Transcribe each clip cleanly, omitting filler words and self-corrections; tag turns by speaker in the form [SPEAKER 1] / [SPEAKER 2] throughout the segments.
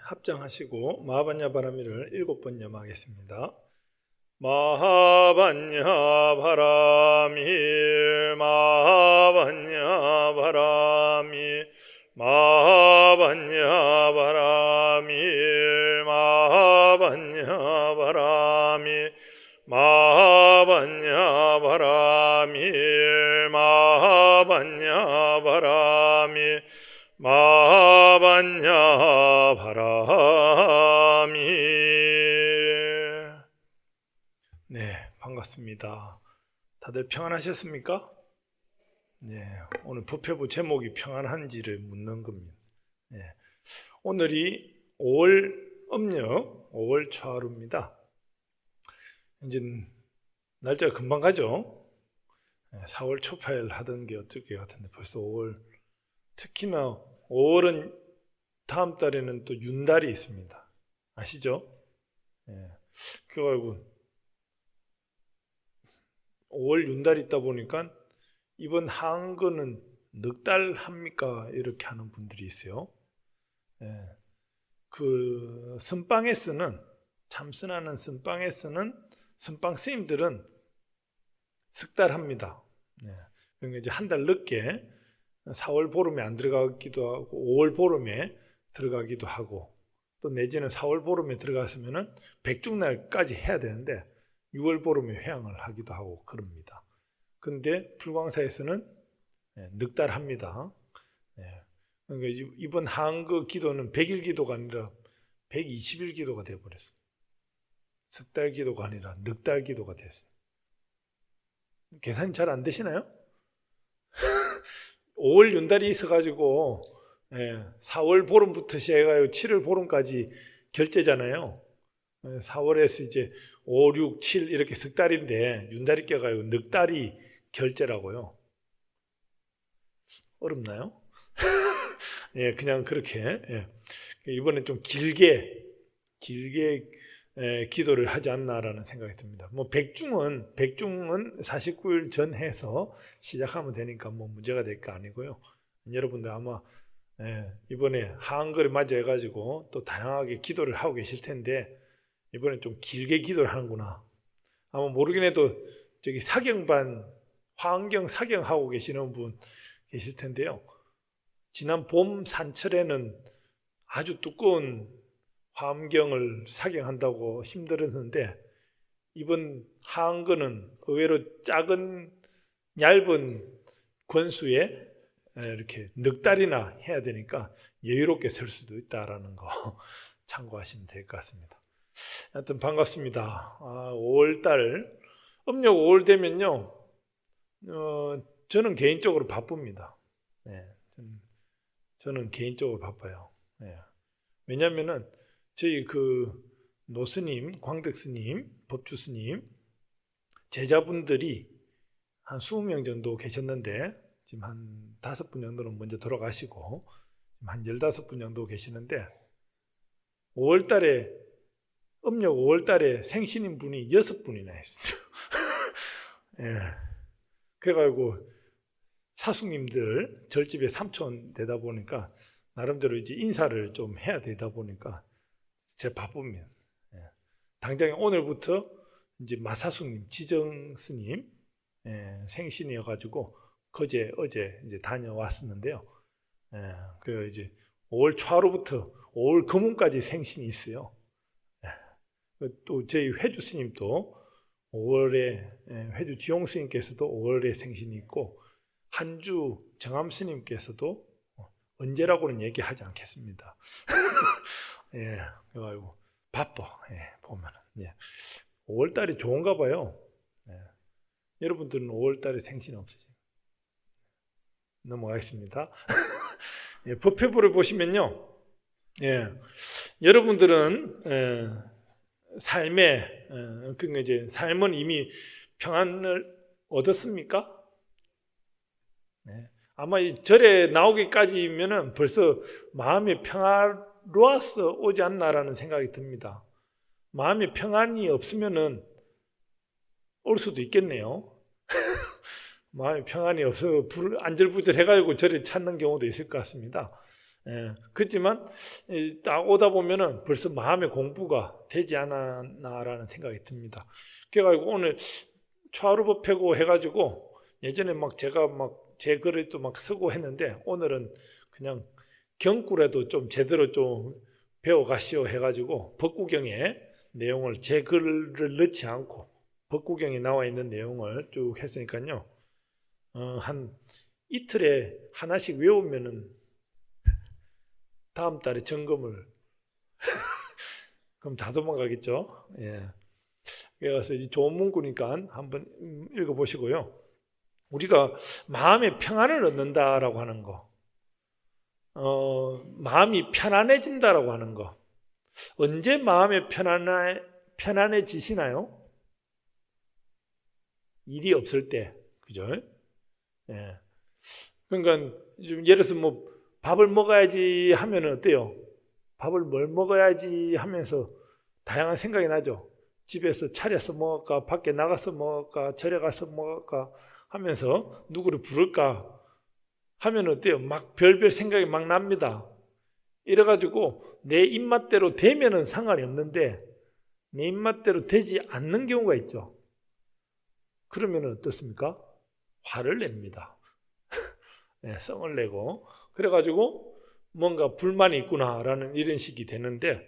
[SPEAKER 1] 합장하시고 마하반야 바라미를 7번 염하겠습니다. 마하반야 바라미 마하반야 바라미 마하반야 바라미 마하반야 바라미 마하반야 바라미 마하반야 바라미 마하반야 바라미. 네, 반갑습니다. 다들 평안하셨습니까? 네, 오늘 부패부 제목이 평안한지를 묻는 겁니다. 네, 오늘이 5월 음력 5월 초하루입니다. 이제 날짜가 금방 가죠. 4월 초파일 하던 게 어떨 것 같은데 벌써 5월. 특히나 5월은 다음 달에는 또 윤달이 있습니다. 아시죠? 그래가지고 5월 윤달이 있다 보니까 이번 한글은 넉 달 합니까? 이렇게 하는 분들이 있어요. 그 선방에 쓰는 참선하는 선방에 쓰는 선방 스님들은 석 달 합니다. 그러니까 이제 한 달 늦게 4월 보름에 안 들어가기도 하고 5월 보름에 들어가기도 하고 또 내지는 4월 보름에 들어갔으면은 백중날까지 해야 되는데 6월 보름에 회양을 하기도 하고 그럽니다. 근데 불광사에서는 넉 달 합니다. 그러니까 이번 한거 기도는 100일 기도가 아니라 120일 기도가 되어버렸어요. 석 달 기도가 아니라 넉 달 기도가 됐어요. 계산이 잘 안 되시나요? 5월 윤달이 있어가지고 4월 보름부터 시작해가지고 7월 보름까지 결제잖아요. 4월에서 이제 5, 6, 7 이렇게 석 달인데 윤달이 껴가지고 넉 달이 결제라고요. 어렵나요? 그냥 그렇게 이번엔 좀 길게 기도를 하지 않나라는 생각이 듭니다. 뭐 백중은 49일 전 해서 시작하면 되니까 뭐 문제가 될 거 아니고요. 여러분들 아마 이번에 한글을 맞이해가지고 또 다양하게 기도를 하고 계실 텐데 이번에 좀 길게 기도를 하는구나. 아마 모르긴 해도 저기 사경반 화엄경 사경하고 계시는 분 계실 텐데요. 지난 봄 산철에는 아주 두꺼운 화엄경을 사경한다고 힘들었는데 이번 한글은 의외로 작은 얇은 권수에 이렇게 넉 달이나 해야 되니까 여유롭게 설 수도 있다라는 거 참고하시면 될 것 같습니다. 하여튼 반갑습니다. 5월달 음력 5월 되면요 저는 개인적으로 바쁩니다. 저는 개인적으로 바빠요. 왜냐하면은 저희 그 노스님, 광덕스님, 법주스님 제자분들이 한 20명 정도 계셨는데 지금 한 5분 정도는 먼저 돌아가시고 한 15분 정도 계시는데 5월달에 음력 5월달에 생신인 분이 6분이나 했어요. 그래가지고 사숙님들 절집에 삼촌 되다 보니까 나름대로 이제 인사를 좀 해야 되다 보니까 제가 바쁩니다. 당장에 오늘부터 이제 마사숙님, 지정스님 생신이어가지고 어제 이제 다녀왔었는데요. 그 이제 5월 초하루부터 5월 금운까지 생신이 있어요. 또 저희 회주 스님도 5월에 회주 지용 스님께서도 5월에 생신이 있고 한주 정암 스님께서도 언제라고는 얘기하지 않겠습니다. 그래가지고 바빠. 보면은 5월달이 좋은가 봐요. 여러분들은 5월달에 생신 없으세요? 넘어가겠습니다. 법회부를 보시면요, 여러분들은 삶에 그러니까 이제 삶은 이미 평안을 얻었습니까? 아마 이 절에 나오기까지면은 벌써 마음이 평화로워서 오지 않나라는 생각이 듭니다. 마음이 평안이 없으면은 올 수도 있겠네요. 마음이 평안이 없어 안절부절 해가지고 절에 찾는 경우도 있을 것 같습니다. 그렇지만 딱 오다 보면은 벌써 마음의 공부가 되지 않았나라는 생각이 듭니다. 그래가지고 오늘 초하루법 펴고 해가지고 예전에 막 제가 막 제 글을 또 막 쓰고 했는데 오늘은 그냥 경구라도 좀 제대로 좀 배워가시오 해가지고 법구경에 내용을 제 글을 넣지 않고 법구경에 나와 있는 내용을 쭉 했으니까요. 한 이틀에 하나씩 외우면은 다음 달에 점검을 그럼 다 도망가겠죠. 예. 그래서 좋은 문구니까 한번 읽어보시고요. 우리가 마음의 평안을 얻는다라고 하는 거, 마음이 편안해진다라고 하는 거, 언제 마음이 편안해지시나요? 일이 없을 때, 그죠? 예. 그러니까 좀 예를 들어서 뭐 밥을 먹어야지 하면 어때요? 밥을 뭘 먹어야지 하면서 다양한 생각이 나죠. 집에서 차려서 먹을까, 밖에 나가서 먹을까, 절에 가서 먹을까 하면서 누구를 부를까 하면 어때요? 막 별별 생각이 막 납니다. 이래가지고 내 입맛대로 되면은 상관이 없는데 내 입맛대로 되지 않는 경우가 있죠. 그러면 어떻습니까? 화를 냅니다. 네, 성을 내고 그래가지고 뭔가 불만이 있구나라는 이런 식이 되는데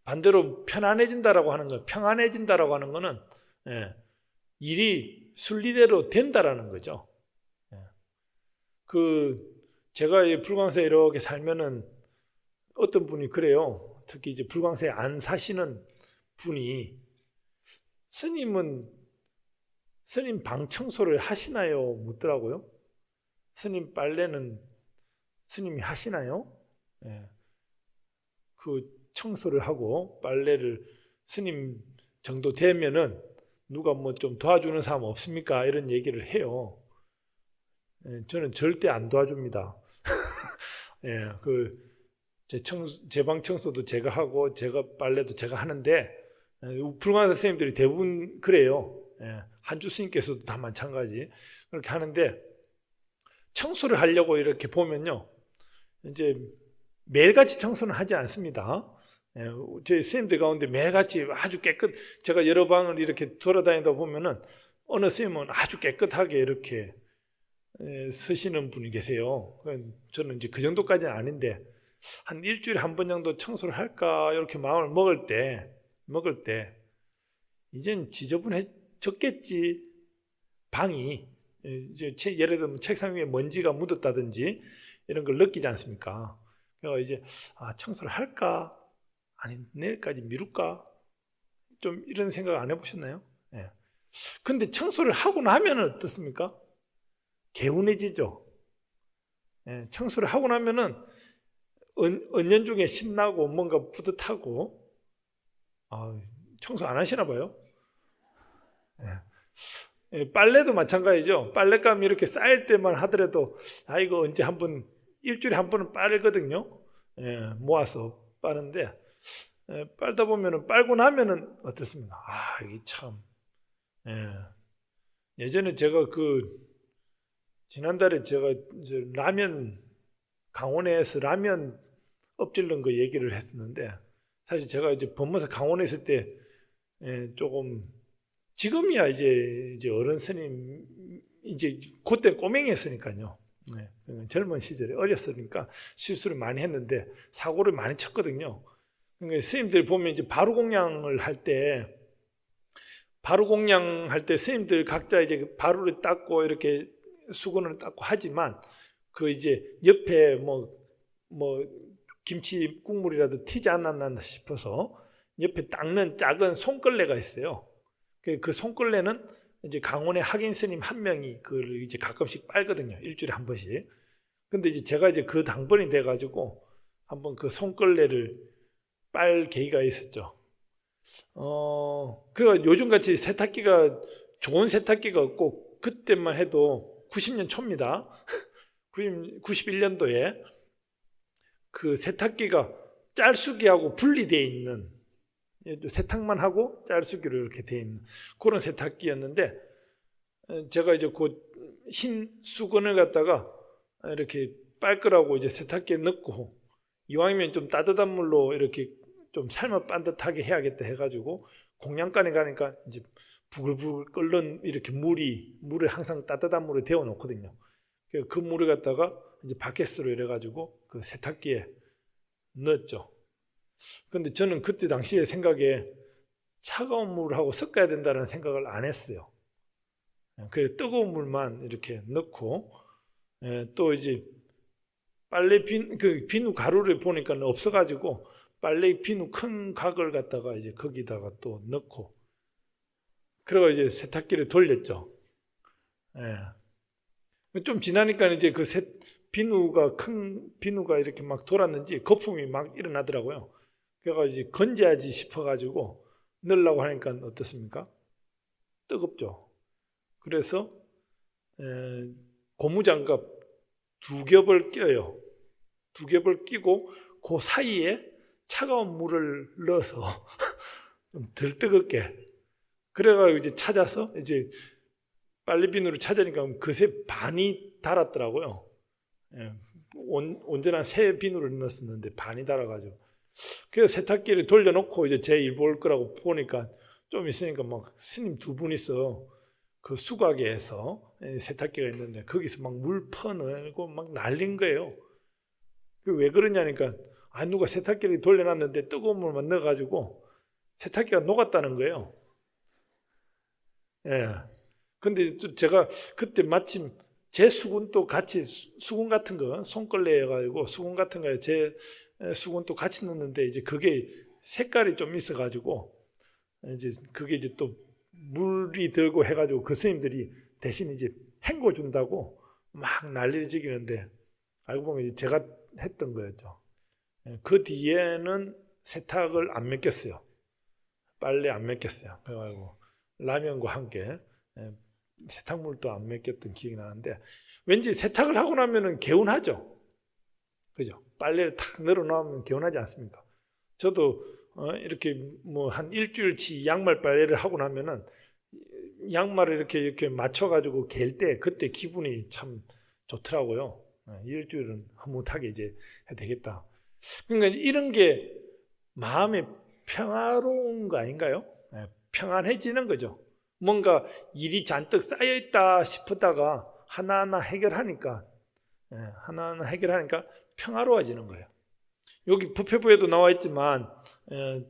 [SPEAKER 1] 반대로 편안해진다라고 하는 거, 평안해진다라고 하는 거는 일이 순리대로 된다라는 거죠. 제가 불광사에 이렇게 살면은 어떤 분이 그래요. 특히 이제 불광사에 안 사시는 분이 스님 방 청소를 하시나요? 묻더라고요. 스님 빨래는 스님이 하시나요? 그 청소를 하고 빨래를 스님 정도 되면은 누가 뭐 좀 도와주는 사람 없습니까? 이런 얘기를 해요. 저는 절대 안 도와줍니다. 제 방 청소도 제가 하고 제가 빨래도 제가 하는데 불광사 선생님들이 대부분 그래요. 한주 스님께서도 다 마찬가지 그렇게 하는데 청소를 하려고 이렇게 보면요, 이제 매일같이 청소는 하지 않습니다. 저희 스님들 가운데 매일같이 아주 제가 여러 방을 이렇게 돌아다니다 보면은 어느 스님은 아주 깨끗하게 이렇게 쓰시는 분이 계세요. 저는 이제 그 정도까지는 아닌데 한 일주일에 한 번 정도 청소를 할까 이렇게 마음을 먹을 때 이젠 지저분해졌겠지. 방이 이제 예를 들면 책상 위에 먼지가 묻었다든지 이런 걸 느끼지 않습니까? 그래서 이제 청소를 할까? 아니 내일까지 미룰까? 좀 이런 생각 안 해보셨나요? 근데 청소를 하고 나면 어떻습니까? 개운해지죠. 청소를 하고 나면은 은연중에 신나고 뭔가 뿌듯하고 청소 안 하시나 봐요. 빨래도 마찬가지죠. 빨랫감이 이렇게 쌓일 때만 하더라도 이거 언제 일주일에 한 번은 빨거든요. 모아서 빠는데 빨다 보면은 빨고 나면은 어떻습니까? 이게 참. 예전에 제가 지난달에 제가 이제 강원에서 라면 엎질른 거 얘기를 했었는데 사실 제가 이제 법무사 강원에 있을 때 조금 지금이야 이제 어른 스님 이제 그때 꼬맹이였으니까요. 젊은 시절에 어렸으니까 실수를 많이 했는데 사고를 많이 쳤거든요. 그러니까 스님들 보면 이제 바루공양을 할 때 스님들 각자 이제 바루를 닦고 이렇게 수건을 닦고 하지만 이제 옆에 뭐 김치 국물이라도 튀지 않았나 싶어서 옆에 닦는 작은 손걸레가 있어요. 그 손걸레는 이제 강원의 학인 스님 한 명이 그걸 이제 가끔씩 빨거든요. 일주일에 한 번씩. 근데 이제 제가 이제 그 당번이 돼가지고 한번 그 손걸레를 빨 계기가 있었죠. 그러니까 요즘같이 좋은 세탁기가 없고 그때만 해도 90년 초입니다. 91년도에 그 세탁기가 짤수기하고 분리되어 있는 세탁만 하고 짤수기로 이렇게 되어 있는 그런 세탁기였는데 제가 이제 그 흰 수건을 갖다가 이렇게 빨 거라고 이제 세탁기에 넣고, 이왕이면 좀 따뜻한 물로 이렇게 좀 삶아 반듯하게 해야겠다 해가지고 공양간에 가니까 이제 부글부글 끓는 이렇게 물을 항상 따뜻한 물에 데워 놓거든요. 그 물을 갖다가 이제 바켓으로 이래가지고 그 세탁기에 넣었죠. 근데 저는 그때 당시에 생각에 차가운 물하고 섞어야 된다는 생각을 안 했어요. 그 뜨거운 물만 이렇게 넣고, 또 이제 빨래 비누 가루를 보니까 없어가지고 빨래 비누 큰 각을 갖다가 이제 거기다가 또 넣고, 그러고 이제 세탁기를 돌렸죠. 좀 지나니까 이제 그 큰 비누가 이렇게 막 돌았는지 거품이 막 일어나더라고요. 그래가지고 이제 건져야지 싶어가지고 넣으려고 하니까 어떻습니까? 뜨겁죠. 그래서 고무장갑 2겹을 껴요. 2겹을 끼고 그 사이에 차가운 물을 넣어서 좀 덜 뜨겁게, 그래가지고 이제 찾아서 이제 빨래비누를 찾으니까 그새 반이 달았더라고요. 온전한 새 비누를 넣었는데 반이 달아가지고, 그래서 세탁기를 돌려놓고 이제 제 일 볼 거라고 보니까 좀 있으니까 막 스님 2분이서 그 수각에서 세탁기가 있는데 거기서 막 물 퍼내고 막 날린 거예요. 왜 그러냐니까, 누가 세탁기를 돌려놨는데 뜨거운 물만 넣어가지고 세탁기가 녹았다는 거예요. 근데 제가 그때 마침 제 수건도 같이, 수건 같은 거 손걸레 해가지고 수건 같은 거에 제 수건도 같이 넣는데 이제 그게 색깔이 좀 있어가지고 이제 그게 이제 또 물이 들고 해가지고 그 스님들이 대신 이제 헹궈 준다고 막 난리를 지기는데, 알고 보면 이제 제가 했던 거였죠. 그 뒤에는 세탁을 안 맡겼어요. 빨래 안 맡겼어요. 그래가지고 라면과 함께 세탁물도 안 맡겼던 기억이 나는데, 왠지 세탁을 하고 나면은 개운하죠. 그죠? 빨래를 탁 늘어놓으면 개운하지 않습니까? 저도 이렇게 뭐 한 일주일치 양말 빨래를 하고 나면은 양말을 이렇게 맞춰가지고 갤 때 그때 기분이 참 좋더라고요. 일주일은 흐뭇하게 이제 해야 되겠다. 그러니까 이런 게 마음에 평화로운 거 아닌가요? 평안해지는 거죠. 뭔가 일이 잔뜩 쌓여있다 싶었다가 하나하나 해결하니까 평화로워지는 거예요. 여기 부패부에도 나와 있지만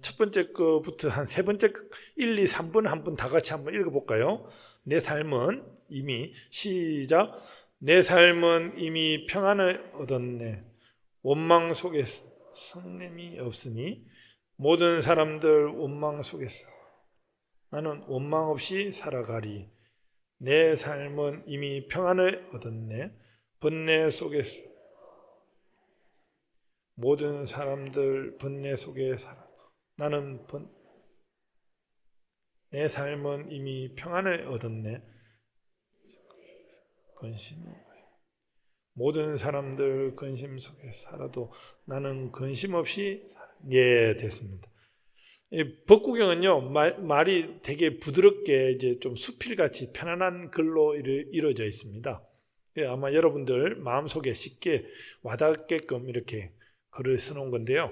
[SPEAKER 1] 첫 번째 거부터 한 세 번째 1, 2, 3번 한 번 다 같이 한번 읽어볼까요? 내 삶은 이미, 시작. 내 삶은 이미 평안을 얻었네. 원망 속에 성냄이 없으니 모든 사람들 원망 속에서 나는 원망 없이 살아가리. 내 삶은 이미 평안을 얻었네. 번뇌 속에서 모든 사람들 번뇌 속에 살아. 나는 내 삶은 이미 평안을 얻었네. 모든 사람들 근심 속에 살아도 나는 근심 없이 됐습니다. 이 법구경은요, 말이 되게 부드럽게 이제 좀 수필같이 편안한 글로 이루어져 있습니다. 아마 여러분들 마음속에 쉽게 와닿게끔 이렇게 글을 써놓은 건데요.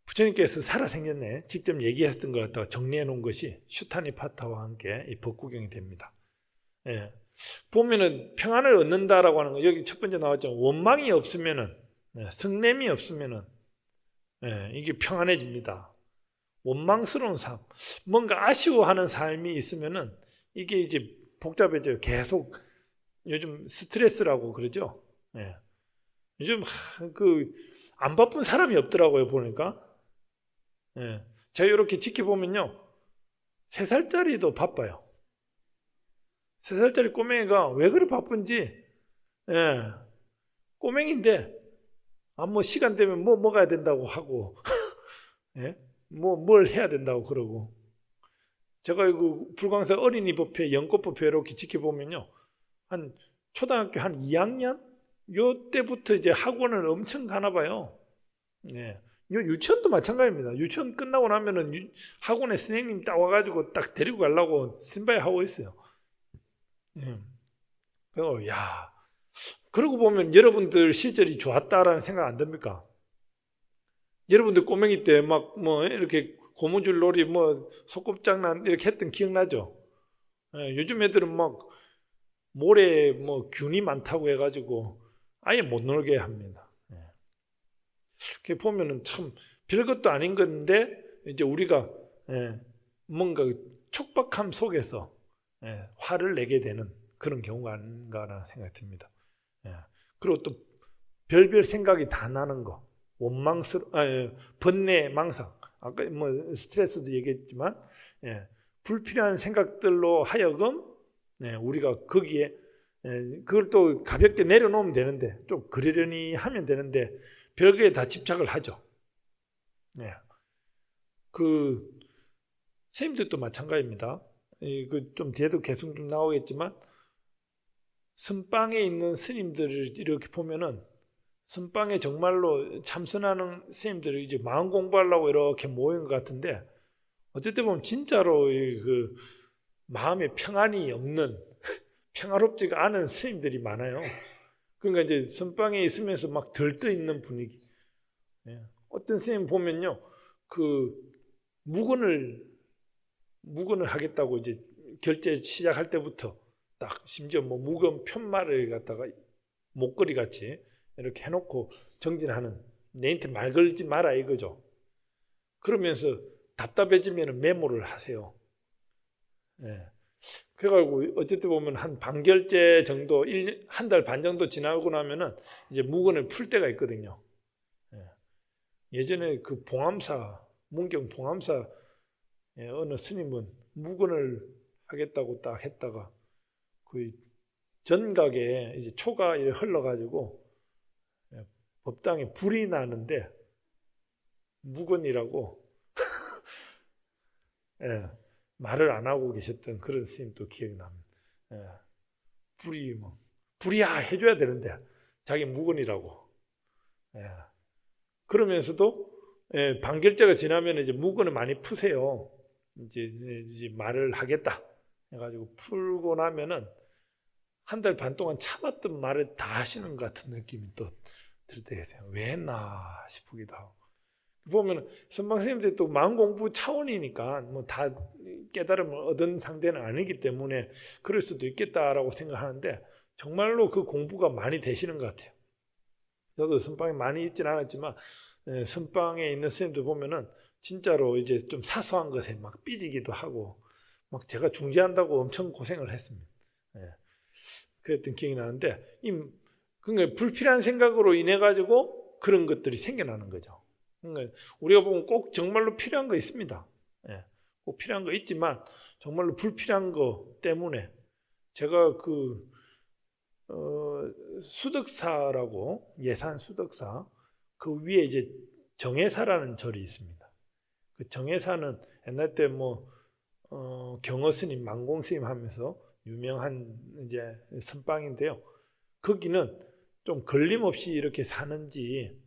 [SPEAKER 1] 부처님께서 살아생전에 직접 얘기했던 것 갖다가 정리해 놓은 것이 슈타니파타와 함께 이 법구경이 됩니다. 보면은 평안을 얻는다라고 하는 거, 여기 첫 번째 나왔죠. 원망이 없으면은, 성냄이 없으면은, 이게 평안해집니다. 원망스러운 삶, 뭔가 아쉬워하는 삶이 있으면은 이게 이제 복잡해져요. 계속 요즘 스트레스라고 그러죠. 요즘 안 바쁜 사람이 없더라고요, 보니까. 제가 이렇게 지켜보면요, 3살짜리도 바빠요. 3살짜리 꼬맹이가 왜 그리 바쁜지, 꼬맹이인데, 뭐 시간 되면 뭐 먹어야 된다고 하고, 뭘 해야 된다고 그러고. 제가 이거 불광사 어린이 법회, 연꽃 법회 이렇게 지켜보면요, 한 초등학교 한 2학년? 요 때부터 이제 학원을 엄청 가나 봐요. 유치원도 마찬가지입니다. 유치원 끝나고 나면은 학원에 선생님 딱 와가지고 딱 데리고 가려고 신바이 하고 있어요. 그래서 그러고 보면 여러분들 시절이 좋았다라는 생각 안 듭니까? 여러분들 꼬맹이 때 막 뭐 이렇게 고무줄 놀이 뭐 소꿉장난 이렇게 했던 기억나죠? 요즘 애들은 막 모래 뭐 균이 많다고 해가지고 아예 못 놀게 합니다. 이렇게 보면은 참 별것도 아닌 건데 이제 우리가 뭔가 촉박함 속에서 화를 내게 되는 그런 경우가 아닌가라는 생각이 듭니다. 그리고 또 별별 생각이 다 나는 거, 번뇌, 망상, 아까 뭐 스트레스도 얘기했지만 불필요한 생각들로 하여금 우리가 거기에 그걸 또 가볍게 내려놓으면 되는데 좀 그러려니 하면 되는데 별거에 다 집착을 하죠. 그 선생님들도 마찬가지입니다. 그 좀 뒤에도 계속 좀 나오겠지만 선방에 있는 스님들을 이렇게 보면은 선방에 정말로 참선하는 스님들이 이제 마음 공부하려고 이렇게 모인 것 같은데 어쨌든 보면 진짜로 그 마음에 평안이 없는 평화롭지가 않은 스님들이 많아요. 그러니까 이제 선방에 있으면서 막 들떠 있는 분위기. 어떤 스님 보면요, 그 묵언을 하겠다고 이제 결제 시작할 때부터 딱 심지어 뭐 묵언 편말을 갖다가 목걸이 같이 이렇게 해놓고 정진하는, 내한테 말 걸지 마라 이거죠. 그러면서 답답해지면 메모를 하세요. 그래가지고 어쨌든 보면 한 반결제 정도, 한 달 반 정도 지나고 나면은 이제 묵언을 풀 때가 있거든요. 예전에 그 문경 봉암사 어느 스님은 묵언을 하겠다고 딱 했다가 그 전각에 이제 초가 흘러가지고 법당에 불이 나는데 묵언이라고 말을 안 하고 계셨던 그런 스님도 기억이 납니다. 불이야 해줘야 되는데 자기 묵언이라고. 그러면서도 반결제가 지나면 이제 묵언을 많이 푸세요. 이제 말을 하겠다 해가지고 풀고 나면은 한 달 반 동안 참았던 말을 다 하시는 것 같은 느낌이 또 들 때 계세요. 왜 했나 싶기도 하고. 보면 선방 선생님들이 또 마음 공부 차원이니까 뭐 다 깨달음을 얻은 상대는 아니기 때문에 그럴 수도 있겠다라고 생각하는데 정말로 그 공부가 많이 되시는 것 같아요. 저도 선방에 많이 있지는 않았지만 선방에 있는 선생님들 보면은 진짜로 이제 좀 사소한 것에 막 삐지기도 하고 막 제가 중재한다고 엄청 고생을 했습니다. 그랬던 기억이 나는데 그러니까 불필요한 생각으로 인해 가지고 그런 것들이 생겨나는 거죠. 그러니까 우리가 보면 꼭 정말로 필요한 거 있습니다. 꼭 필요한 거 있지만 정말로 불필요한 거 때문에 제가 수덕사라고 예산 수덕사 그 위에 이제 정해사라는 절이 있습니다. 그 정해사는 옛날 때 경허스님, 만공스님 하면서 유명한 이제 선방인데요. 거기는 좀 걸림없이 이렇게 사는지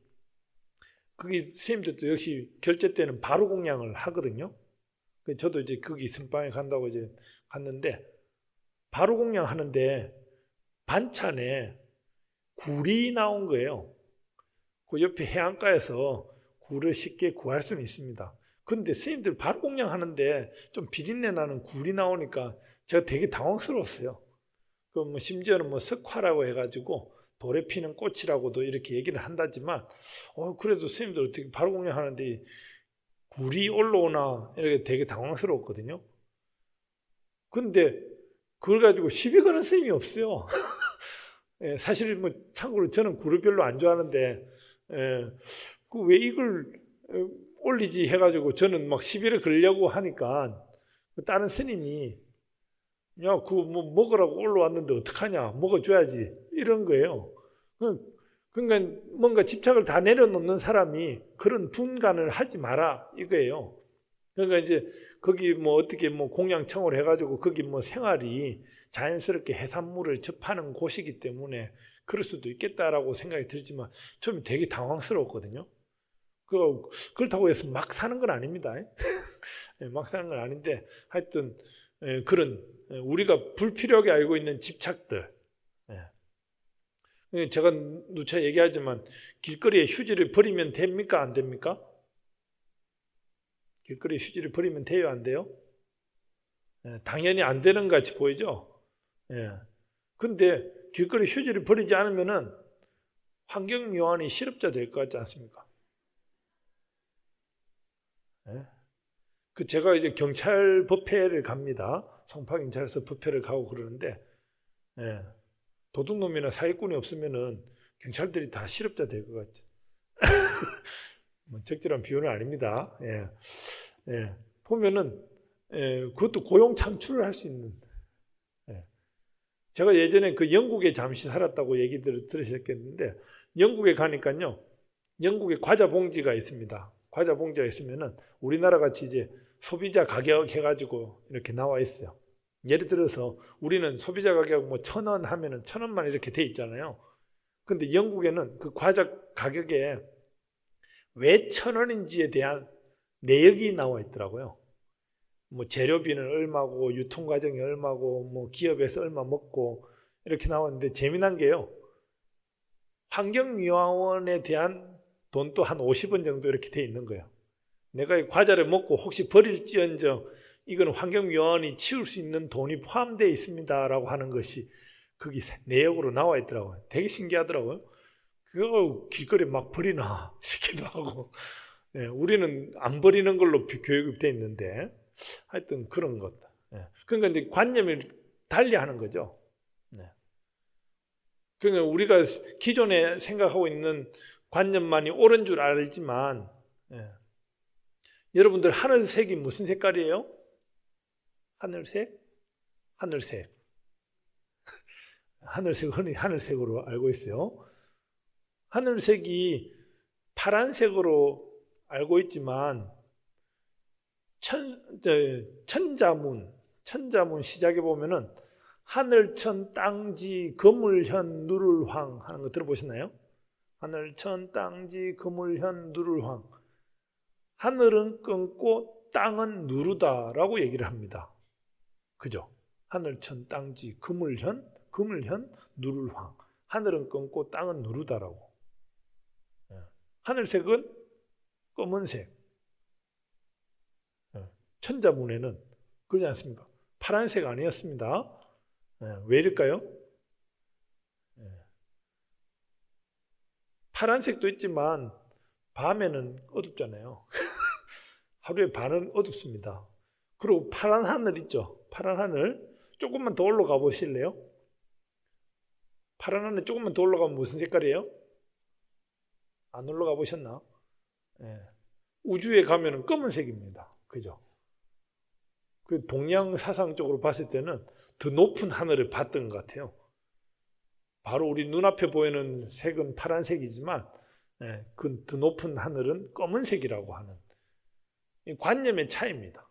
[SPEAKER 1] 거기 스님들도 역시 결제 때는 바로 공양을 하거든요. 저도 이제 거기 선방에 간다고 이제 갔는데 바로 공양 하는데 반찬에 굴이 나온 거예요. 그 옆에 해안가에서 굴을 쉽게 구할 수는 있습니다. 그런데 스님들 바로 공양 하는데 좀 비린내 나는 굴이 나오니까 제가 되게 당황스러웠어요. 심지어는 석화라고 해가지고 돌에 피는 꽃이라고도 이렇게 얘기를 한다지만 그래도 스님들 어떻게 바로 공양하는데 굴이 올라오나 이렇게 되게 당황스러웠거든요. 근데 그걸 가지고 시비 거는 스님이 없어요. 사실 참고로 저는 굴을 별로 안 좋아하는데 왜 이걸 올리지 해가지고 저는 막 시비를 걸려고 하니까 다른 스님이 야 그거 먹으라고 올라왔는데 어떡하냐, 먹어줘야지 이런 거예요. 그러니까 뭔가 집착을 다 내려놓는 사람이 그런 분간을 하지 마라 이거예요. 그러니까 이제 거기 어떻게 공양청을 해가지고 거기 생활이 자연스럽게 해산물을 접하는 곳이기 때문에 그럴 수도 있겠다라고 생각이 들지만 처음에 되게 당황스러웠거든요. 그렇다고 해서 막 사는 건 아닙니다. 막 사는 건 아닌데 하여튼 그런 우리가 불필요하게 알고 있는 집착들. 제가 누차 얘기하지만 길거리에 휴지를 버리면 됩니까? 안 됩니까? 길거리에 휴지를 버리면 돼요? 안 돼요? 당연히 안 되는 것 같이 보이죠? 근데 길거리 휴지를 버리지 않으면은 환경미화원이 실업자 될 것 같지 않습니까? 제가 이제 경찰 법회를 갑니다. 성파경찰서 법회를 가고 그러는데, 도둑놈이나 사기꾼이 없으면은 경찰들이 다 실업자 될 것 같죠. 뭐 적절한 비유는 아닙니다. 보면은, 그것도 고용 창출을 할 수 있는. 제가 예전에 그 영국에 잠시 살았다고 얘기 들으셨겠는데, 영국에 가니까요, 영국에 과자 봉지가 있습니다. 과자 봉지가 있으면은 우리나라 같이 이제 소비자 가격 해가지고 이렇게 나와 있어요. 예를 들어서 우리는 소비자 가격 뭐 1,000원 하면은 1,000원만 이렇게 돼 있잖아요. 근데 영국에는 그 과자 가격에 왜 1,000원인지에 대한 내역이 나와 있더라고요. 뭐 재료비는 얼마고 유통 과정이 얼마고 뭐 기업에서 얼마 먹고 이렇게 나왔는데 재미난 게요. 환경미화원에 대한 돈도 한 50원 정도 이렇게 돼 있는 거예요. 내가 이 과자를 먹고 혹시 버릴지언정 이건 환경미화원이 치울 수 있는 돈이 포함되어 있습니다라고 하는 것이 거기 내역으로 나와 있더라고요. 되게 신기하더라고요. 그거 길거리에 막 버리나 싶기도 하고. 우리는 안 버리는 걸로 교육이 돼 있는데 하여튼 그런 것. 그러니까 이제 관념을 달리하는 거죠. 그러니까 우리가 기존에 생각하고 있는 관념만이 옳은 줄 알지만, 여러분들 하늘색이 무슨 색깔이에요? 하늘색? 하늘색. 하늘색, 흔히 하늘색으로 알고 있어요. 하늘색이 파란색으로 알고 있지만, 천자문 시작에 보면은 하늘천 땅지 거물현 누를황 하는 거 들어보셨나요? 하늘천 땅지 거물현 누를황. 하늘은 끊고 땅은 누르다라고 얘기를 합니다. 그죠? 하늘천 땅지 거물현 누를황. 하늘은 끊고 땅은 누르다라고. 하늘색은 검은색. 천자문에는 그러지 않습니까? 파란색 아니었습니다. 왜 이럴까요? 파란색도 있지만 밤에는 어둡잖아요. 하루에 반은 어둡습니다. 그리고 파란 하늘 있죠? 파란 하늘 조금만 더 올라가 보실래요? 파란 하늘 조금만 더 올라가면 무슨 색깔이에요? 안 올라가 보셨나? 우주에 가면 검은색입니다. 그죠? 그 동양 사상적으로 봤을 때는 더 높은 하늘을 봤던 것 같아요. 바로 우리 눈앞에 보이는 색은 파란색이지만 그 더 높은 하늘은 검은색이라고 하는 관념의 차이입니다.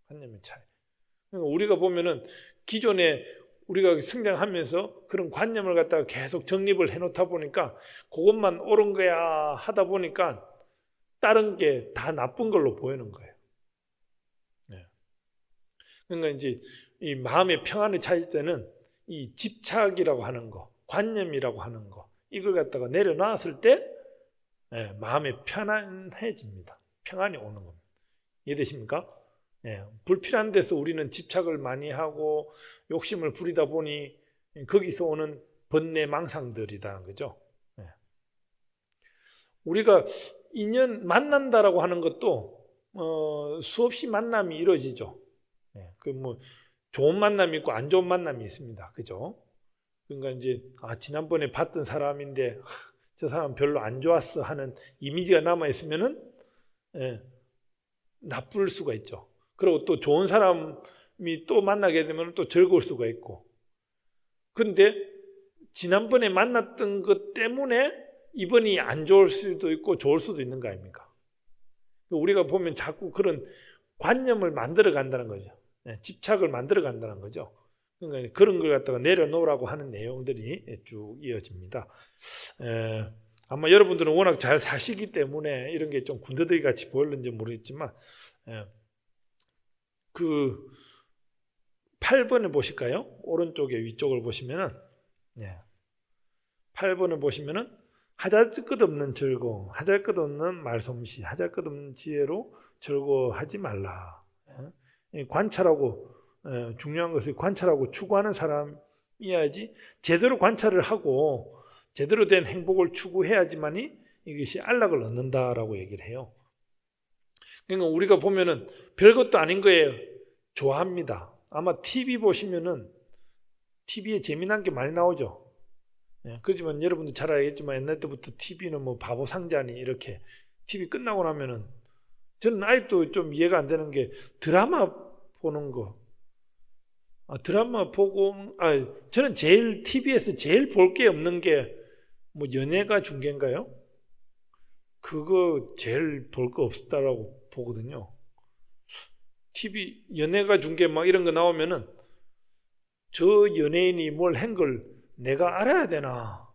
[SPEAKER 1] 관념의 차이. 그러니까 우리가 보면은 기존에 우리가 성장하면서 그런 관념을 갖다가 계속 정립을 해놓다 보니까 그것만 옳은 거야 하다 보니까 다른 게 다 나쁜 걸로 보이는 거예요. 그러니까 이제 이 마음의 평안을 찾을 때는 이 집착이라고 하는 거, 관념이라고 하는 거, 이걸 갖다가 내려놨을 때 마음이 편안해집니다. 평안이 오는 겁니다. 이해되십니까? 불필요한 데서 우리는 집착을 많이 하고 욕심을 부리다 보니 거기서 오는 번뇌 망상들이라는 거죠. 우리가 인연 만난다라고 하는 것도 수없이 만남이 이루어지죠. 그 뭐 좋은 만남이 있고 안 좋은 만남이 있습니다. 그죠? 그러니까 이제 지난번에 봤던 사람인데 저 사람 별로 안 좋았어 하는 이미지가 남아 있으면은 나쁠 수가 있죠. 그리고 또 좋은 사람이 또 만나게 되면 또 즐거울 수가 있고. 근데 지난번에 만났던 것 때문에 이번이 안 좋을 수도 있고 좋을 수도 있는 거 아닙니까? 우리가 보면 자꾸 그런 관념을 만들어 간다는 거죠. 집착을 만들어 간다는 거죠. 그러니까 그런 걸 갖다가 내려놓으라고 하는 내용들이 쭉 이어집니다. 아마 여러분들은 워낙 잘 사시기 때문에 이런 게 좀 군더더기 같이 보일는지 모르겠지만 그 8번을 보실까요? 오른쪽에 위쪽을 보시면은 8번을 보시면은 하잘것없는 즐거움, 하잘것없는 말솜씨, 하잘것없는 지혜로 즐거워하지 말라. 관찰하고 중요한 것을 관찰하고 추구하는 사람이어야지 제대로 관찰을 하고 제대로 된 행복을 추구해야지만이 이것이 안락을 얻는다라고 얘기를 해요. 그러니까 우리가 보면은 별것도 아닌 거에 좋아합니다. 아마 TV 보시면은 TV에 재미난 게 많이 나오죠. 그렇지만 여러분도 잘 알겠지만 옛날 때부터 TV는 뭐 바보 상자니 이렇게 TV 끝나고 나면은 저는 아직도 좀 이해가 안 되는 게 드라마 보는 거. 드라마 보고 저는 제일 TV에서 제일 볼 게 없는 게 뭐 연예가 중계인가요? 그거 제일 볼 거 없다라고 보거든요. TV 연예가 중계 막 이런 거 나오면은 저 연예인이 뭘 한 걸 내가 알아야 되나?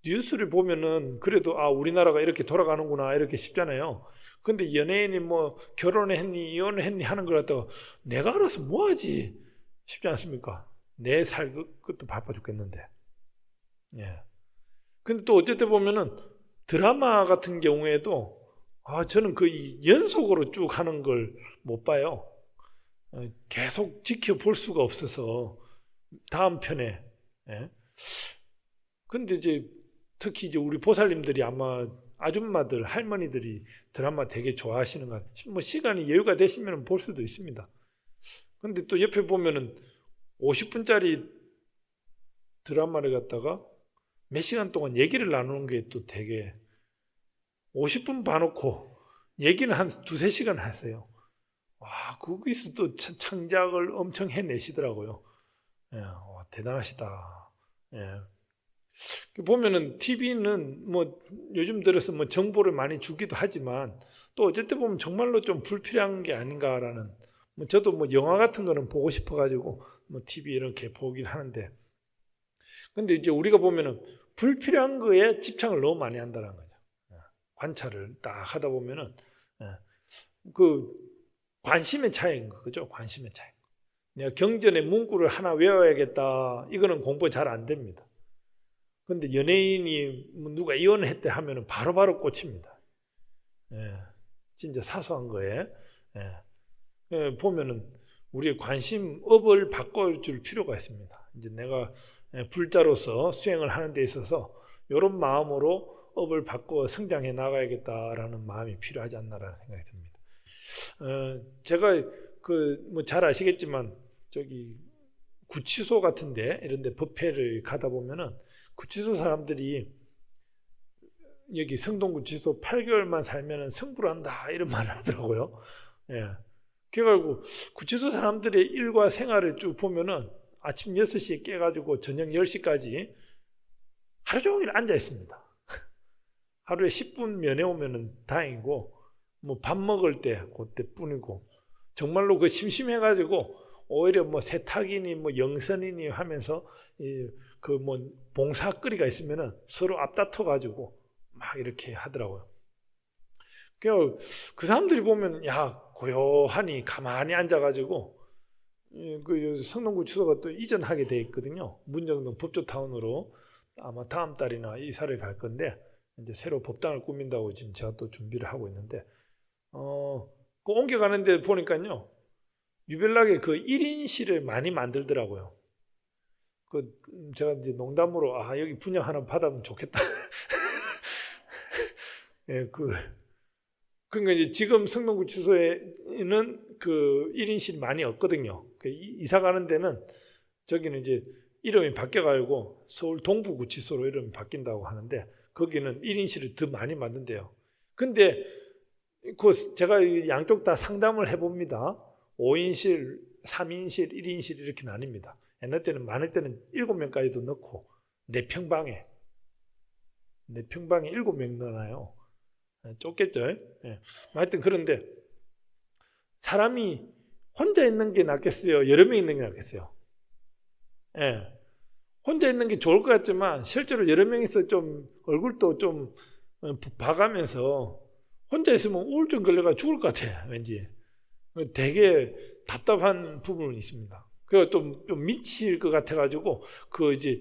[SPEAKER 1] 뉴스를 보면은 그래도 우리나라가 이렇게 돌아가는구나 이렇게 싶잖아요. 근데 연예인이 뭐 결혼했니 이혼을 했니 하는 걸 갖다가 내가 알아서 뭐 하지 싶지 않습니까? 내 살 것도 바빠 죽겠는데. 근데 또 어쨌든 보면은 드라마 같은 경우에도 저는 그 연속으로 쭉 하는 걸 못 봐요. 계속 지켜볼 수가 없어서 다음 편에. 근데 이제 특히 이제 우리 보살님들이 아마 아줌마들, 할머니들이 드라마 되게 좋아하시는 것 같아요. 뭐 시간이 여유가 되시면 볼 수도 있습니다. 근데 또 옆에 보면은 50분짜리 드라마를 갖다가 몇 시간 동안 얘기를 나누는 게 또 되게 50분 봐놓고 얘기는 한 2-3시간 하세요. 거기서 또 창작을 엄청 해내시더라고요. 대단하시다. 보면은 TV는 뭐 요즘 들어서 뭐 정보를 많이 주기도 하지만 또 어쨌든 보면 정말로 좀 불필요한 게 아닌가라는, 저도 뭐 영화 같은 거는 보고 싶어가지고 뭐 TV 이렇게 보긴 하는데, 근데 이제 우리가 보면은 불필요한 거에 집착을 너무 많이 한다는 거죠. 관찰을 딱 하다 보면은 그 관심의 차이인 거죠. 관심의 차이. 내가 경전의 문구를 하나 외워야겠다. 이거는 공부 잘 안 됩니다. 근데 연예인이 누가 이혼을 했대 하면은 바로바로 꽂힙니다. 진짜 사소한 거에. 보면은 우리의 관심업을 바꿔줄 필요가 있습니다. 이제 내가 불자로서 수행을 하는 데 있어서 이런 마음으로 업을 바꿔 성장해 나가야겠다라는 마음이 필요하지 않나라는 생각이 듭니다. 제가 뭐 잘 아시겠지만 저기 구치소 같은데 이런데 법회를 가다 보면은 구치소 사람들이 여기 성동구치소 8개월만 살면은 승부를 한다 이런 말을 하더라고요. 그래가지고 구치소 사람들의 일과 생활을 쭉 보면은 아침 6시에 깨가지고 저녁 10시까지 하루 종일 앉아 있습니다. 하루에 10분 면회 오면은 다행이고, 뭐 밥 먹을 때 그때뿐이고, 정말로 그 심심해가지고 오히려 뭐 세탁이니 뭐 영선이니 하면서 그 뭐 봉사거리가 있으면은 서로 앞다퉈가지고 막 이렇게 하더라고요. 그 사람들이 보면 고요하니 가만히 앉아가지고 그 성동구치소가 또 이전하게 돼 있거든요. 문정동 법조타운으로 아마 다음 달이나 이사를 갈 건데 이제 새로 법당을 꾸민다고 지금 제가 또 준비를 하고 있는데 그 옮겨가는데 보니까요 유별나게 그 1인실을 많이 만들더라고요. 제가 이제 농담으로 여기 분양 하나 받으면 좋겠다. 그러니까 이제 지금 성동구치소에는 그 1인실이 많이 없거든요. 이사 가는 데는 저기는 이제 이름이 바뀌어가지고 서울 동부구치소로 이름이 바뀐다고 하는데 거기는 1인실을 더 많이 만든대요. 근데 제가 양쪽 다 상담을 해봅니다. 5인실, 3인실, 1인실 이렇게 나뉩니다. 옛날 때는 많을 때는 7명까지도 넣고 4평방에 7명 넣어놔요. 좁겠죠? 하여튼 그런데 사람이 혼자 있는 게 낫겠어요? 여러 명 있는 게 낫겠어요? 혼자 있는 게 좋을 것 같지만 실제로 여러 명이서 좀 얼굴도 좀 봐가면서 혼자 있으면 우울증 걸려가 죽을 것 같아. 왠지 되게 답답한 부분이 있습니다. 그래서 좀 미칠 것 같아가지고 이제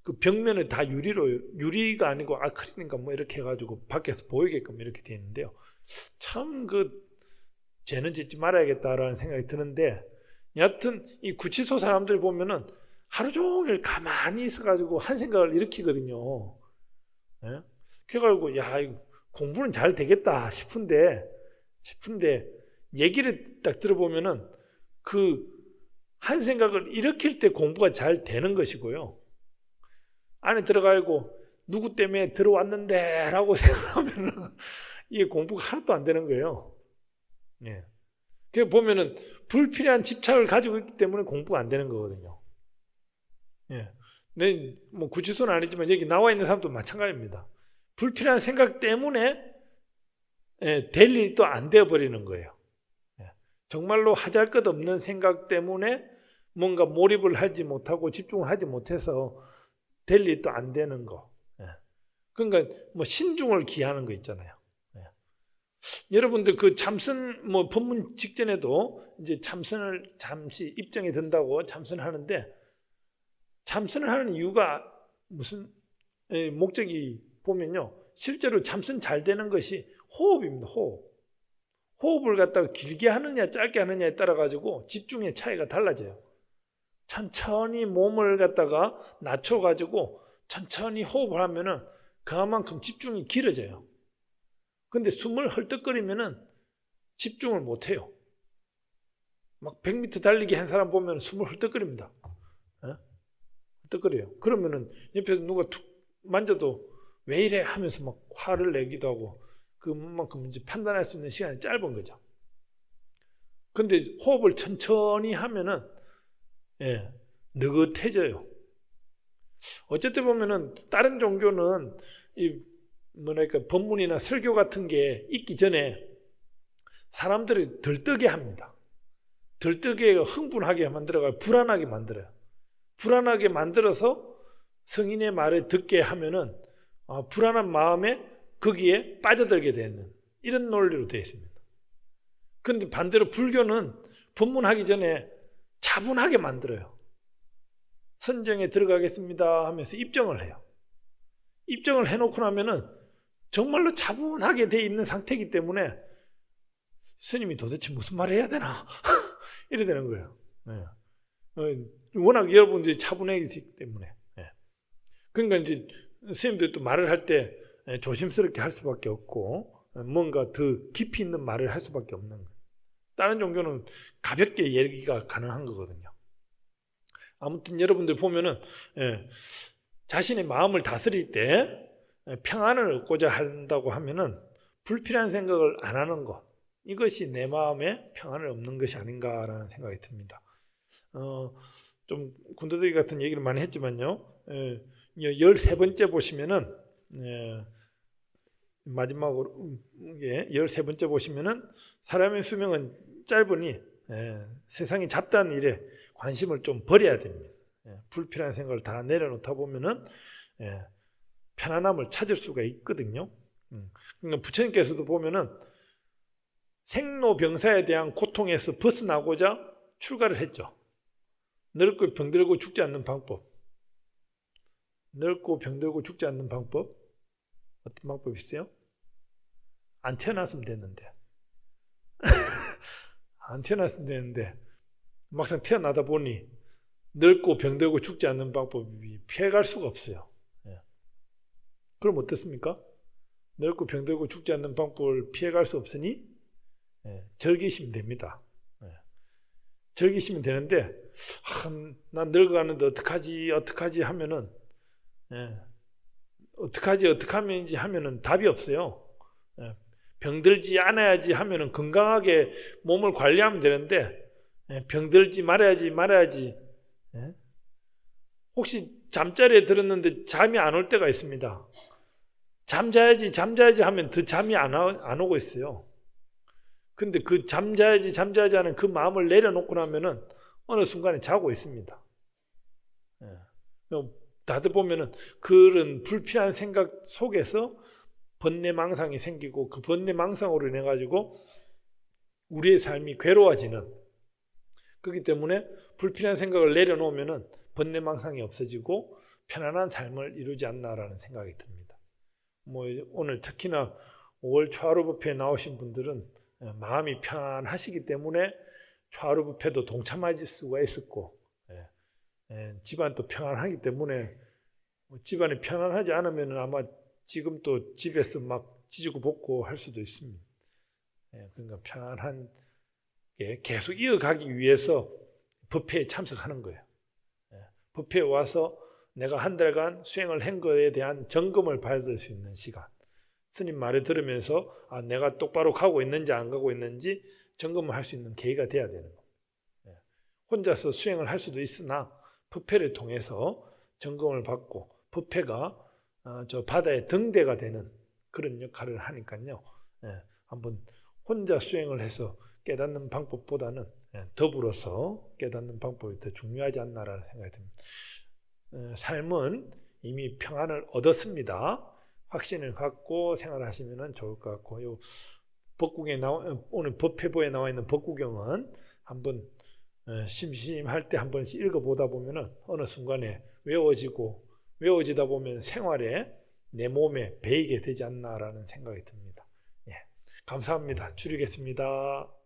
[SPEAKER 1] 그 벽면을 다 유리가 아니고 아크릴인가 뭐 이렇게 해가지고 밖에서 보이게끔 이렇게 되어 있는데요. 참 죄는 짓지 말아야겠다라는 생각이 드는데, 여하튼 이 구치소 사람들 보면은 하루 종일 가만히 있어가지고 한 생각을 일으키거든요. 예? 그래가지고 야, 이거 공부는 잘 되겠다 싶은데 얘기를 딱 들어보면은 그 한 생각을 일으킬 때 공부가 잘 되는 것이고요. 안에 들어가고 누구 때문에 들어왔는데 라고 생각하면은 이게 공부가 하나도 안 되는 거예요. 예. 그 보면은 불필요한 집착을 가지고 있기 때문에 공부가 안 되는 거거든요. 예. 뭐 구치소는 아니지만 여기 나와 있는 사람도 마찬가지입니다. 불필요한 생각 때문에 될 일이 또 안 되어 버리는 거예요. 정말로 하잘것없는 생각 때문에 뭔가 몰입을 하지 못하고 집중을 하지 못해서 될 일이 또 안 되는 거. 그러니까 뭐 신중을 기하는 거 있잖아요. 여러분들 그 참선 뭐 법문 직전에도 이제 참선을 잠시 입정에 든다고 참선을 하는데, 참선을 하는 이유가 무슨 목적이 보면요, 실제로 참선 잘 되는 것이 호흡입니다. 호흡을 갖다가 길게 하느냐 짧게 하느냐에 따라 가지고 집중의 차이가 달라져요. 천천히 몸을 갖다가 낮춰 가지고 천천히 호흡을 하면은 그만큼 집중이 길어져요. 근데 숨을 헐떡거리면은 집중을 못 해요. 막 100m 달리기 한 사람 보면 숨을 헐떡거립니다. 헐떡거려요. 그러면은 옆에서 누가 툭 만져도 왜 이래 하면서 막 화를 내기도 하고, 그만큼 이제 판단할 수 있는 시간이 짧은 거죠. 근데 호흡을 천천히 하면은 느긋해져요. 어쨌든 보면은 다른 종교는 이 뭐랄까 법문이나 설교 같은 게 있기 전에 사람들이 들뜨게 합니다. 들뜨게 흥분하게 만들어가 불안하게 만들어요. 불안하게 만들어서 성인의 말을 듣게 하면은 불안한 마음에 거기에 빠져들게 되는 이런 논리로 되어 있습니다. 그런데 반대로 불교는 법문하기 전에 차분하게 만들어요. 선정에 들어가겠습니다 하면서 입정을 해요. 입정을 해놓고 나면은 정말로 차분하게 되어 있는 상태이기 때문에 스님이 도대체 무슨 말을 해야 되나 이래 되는 거예요. 워낙 여러분들이 차분해지기 때문에. 그러니까 이제 스님들도 말을 할 때 조심스럽게 할 수밖에 없고, 뭔가 더 깊이 있는 말을 할 수밖에 없는 거예요. 다른 종교는 가볍게 얘기가 가능한 거거든요. 아무튼 여러분들 보면은 자신의 마음을 다스릴 때 평안을 얻고자 한다고 하면은 불필요한 생각을 안 하는 것, 이것이 내 마음에 평안을 얻는 것이 아닌가라는 생각이 듭니다. 좀 군더더기 같은 얘기를 많이 했지만요, 13번째 보시면은 마지막으로 13번째 보시면은 사람의 수명은 짧으니 세상이 잡다한 일에 관심을 좀 버려야 됩니다. 불필요한 생각을 다 내려놓다 보면은 편안함을 찾을 수가 있거든요. 그러니까 부처님께서도 보면은 생로병사에 대한 고통에서 벗어나고자 출가를 했죠. 늙고 병들고 죽지 않는 방법. 늙고 병들고 죽지 않는 방법. 어떤 방법이 있어요? 안 태어났으면 됐는데. 안 태어났으면 됐는데 막상 태어나다 보니 늙고 병들고 죽지 않는 방법이 피해갈 수가 없어요. 그럼 어떻습니까? 늙고 병들고 죽지 않는 방법을 피해갈 수 없으니 즐기시면 됩니다. 즐기시면 되는데 난 늙어가는데 어떡하지 하면은 어떡하지 어떡하면인지 하면은 답이 없어요. 병들지 않아야지 하면은 건강하게 몸을 관리하면 되는데 병들지 말아야지 혹시 잠자리에 들었는데 잠이 안 올 때가 있습니다. 잠자야지 하면 더 잠이 안 오고 있어요. 근데 그 잠자야지 하는 그 마음을 내려놓고 나면은 어느 순간에 자고 있습니다. 다들 보면은 그런 불필요한 생각 속에서 번뇌망상이 생기고 그 번뇌망상으로 인해 가지고 우리의 삶이 괴로워지는, 그렇기 때문에 불필요한 생각을 내려놓으면은 번뇌망상이 없어지고 편안한 삶을 이루지 않나라는 생각이 듭니다. 뭐 오늘 특히나 5월 초하루법회에 나오신 분들은 마음이 편안하시기 때문에 초하루법회도 동참하실 수가 있었고, 집안도 평안하기 때문에, 집안이 편안하지 않으면 아마 지금 또 집에서 막 찢고 볶고 할 수도 있습니다. 그러니까 편안한 게 계속 이어가기 위해서 법회에 참석하는 거예요. 법회에 와서 내가 한 달간 수행을 한 거에 대한 점검을 받을 수 있는 시간, 스님 말을 들으면서 내가 똑바로 가고 있는지 안 가고 있는지 점검을 할 수 있는 계기가 돼야 되는 거예요. 혼자서 수행을 할 수도 있으나 법회를 통해서 점검을 받고 법회가 저 바다의 등대가 되는 그런 역할을 하니까요. 한번 혼자 수행을 해서 깨닫는 방법보다는 더불어서 깨닫는 방법이 더 중요하지 않나라는 생각이 듭니다. 삶은 이미 평안을 얻었습니다. 확신을 갖고 생활하시면 좋을 것 같고, 요 법국에 오늘 법회부에 나와 있는 법구경은 한번 심심할 때 한 번씩 읽어보다 보면은 어느 순간에 외워지다 보면 생활에 내 몸에 배이게 되지 않나라는 생각이 듭니다. 감사합니다. 줄이겠습니다.